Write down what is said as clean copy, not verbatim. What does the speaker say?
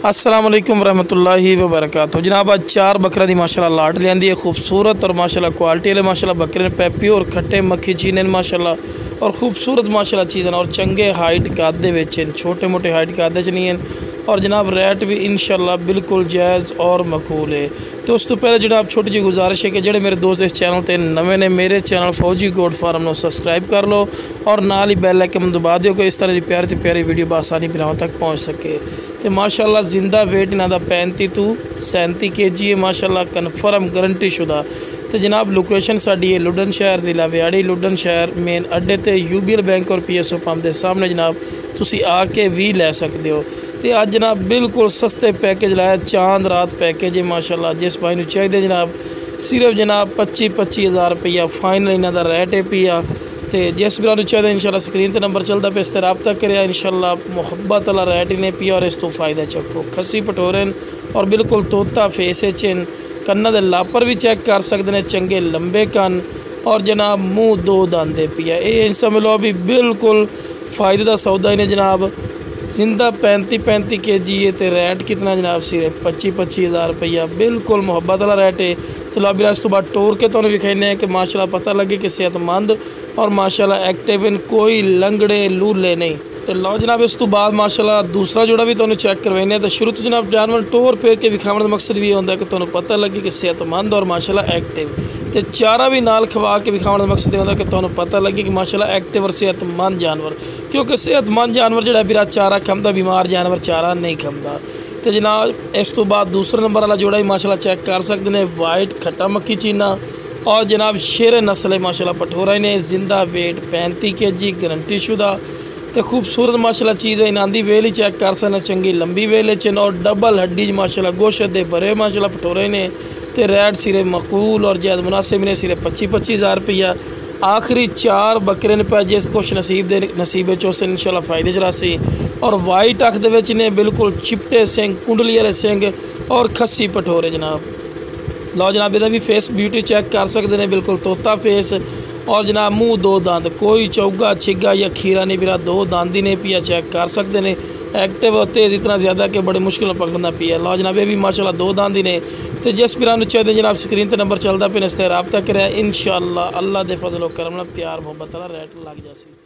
अस्सलाम वालेकुम रहमतुल्लाहि व बरकातहू। जनाब आज 4 बकरा दी माशाल्लाह लाट लियांदी है, खूबसूरत और माशाल्लाह क्वालिटी वाले माशाल्लाह बकरे ने प्योर खट्टे मक्खी चीने माशाल्लाह और खूबसूरत माशाल्लाह चीज़ और चंगे हाइट कादे विच छोटे मोटे हाइट कादे च नहीं हैं और जनाब रेट भी इंशाल्लाह बिल्कुल जायज़ और मकबूल है। तो उस तो पहले जनाब छोटी जी गुजारिश है कि जेडे मेरे दोस्त इस चैनल ते नवे ने मेरे चैनल फौजी गोट फार्म को सबसक्राइब कर लो और नाल ही बैल आइकन दबा दियो कि इस तरह की प्यारी तो प्यारी वीडियो बसानी बिरावां तक पहुँच सके। तो माशाल्लाह जिंदा वेट इन्हां दा 35 तो 37 kg है माशाल्लाह, कन्फर्म गारंटी शुदा। तो जनाब लोकेशन साडी है लुडन शहर, ज़िला व्याड़ी लुडन शहर मेन अड्डे ते यूबीएल बैंक और PSO पंप के सामने जनाब तुसी आके भी लै सकते हो। तो अज जनाब बिल्कुल सस्ते पैकेज लाया, चांद रात पैकेज है माशाल्लाह। जिस भाई नूं चाहिए जनाब सिर्फ जनाब 25-25 हज़ार रुपया फाइनल इन्हां दा रेट है पिया। तो जिस भी चाहिए इंशाल्लाह स्क्रीन पर नंबर चलता पे इस पर रब्ता करे इंशाल्लाह मुहब्बत वाला रेट ही नहीं पिया और इस तो फायदा चको। खसी पटोरन और बिल्कुल तोता फेस चिन कन्ना दे लापर भी चेक कर सकते हैं, चंगे लंबे कन और जनाब मुँह 2 दांदे पिया। ये समझ लो अभी बिल्कुल फ़ायदे का सौदा ही ने जनाब। जिंदा 35-35 kg है तो रेट कितना जनाब सिर्फ 25-25 हज़ार रुपया, बिल्कुल मुहब्बत वाला रेट है। तो लो अभी इस तो बाद टोर के तो विखाने हैं कि माशाल्लाह पता लगे कि सेहतमंद और माशाल्लाह एक्टिव इन, कोई लंगड़े लूले नहीं। तो लो जनाब इस तो बाद माशाल्लाह दूसरा जोड़ा भी तुहानू चेक करवाने। तो शुरू तो जनाब जानवर टोर फेर के विखाने का मकसद भी होता है कि तुहानू पता लगे कि सेहतमंद और माशाल्लाह एक्टिव। तो चारा भी नाल खवा के विखाने का मकसद होता है कि तुहानू पता लगे कि माशाल्लाह एक्टिव और सेहतमंद जानवर, क्योंकि सेहतमंद जानवर जो बिरा चारा खमदा, बीमार जानवर चारा नहीं खमदा। तो जनाब इस तो बाद दूसरे नंबर वाला जोड़ा ही माशाल्लाह चेक कर सकते हैं, वाइट खट्टा मक्खी चीना और जनाब शेर नस्ल है माशाल्लाह पठोरा ने, जिंदा वेट 35 kg गारंटी शुदा। तो खूबसूरत माशाल्लाह चीज़ है। इन्हां दी वेल ही चेक कर सकते, चंगी लंबी वेल चिन और डबल हड्डी माशाल्लाह गोश्त दे भरे माशाल्लाह पठोरे ने। तो रेट सिरे मकबूल और जायद मुनासिब ने, सिरे 25-25 हज़ार रुपया। आखिरी 4 बकरे ने पे जिस कुछ नसीब दे नसीबे चो से इंशाल्लाह फायदे चलासी और वाइट अख दे ने बिल्कुल चिपटे सिंह कुंडली वाले सिंह और खस्सी पठोरे जनाब। लो जनाब इहदा भी फेस ब्यूटी चेक कर सकते हैं, बिल्कुल तोता फेस और जनाब मुँह 2 दांत, कोई चौगा छिगा या खीरा नहीं पिया, 2 दांत ही नहीं पिया, चेक कर सकते हैं। एक्टिव और तेज़ इतना ज़्यादा कि बड़े मुश्किल पकड़ना पिया। लो जनाब ये भी माशाल्लाह 2 दांत ही ने। तो जिस भी चाहिए जनाब स्क्रीन पर नंबर चलता पे इस रब्ता करें इंशाल्लाह अल्लाह दे फजल करम प्यार मुहब्बत रेट लग जासी।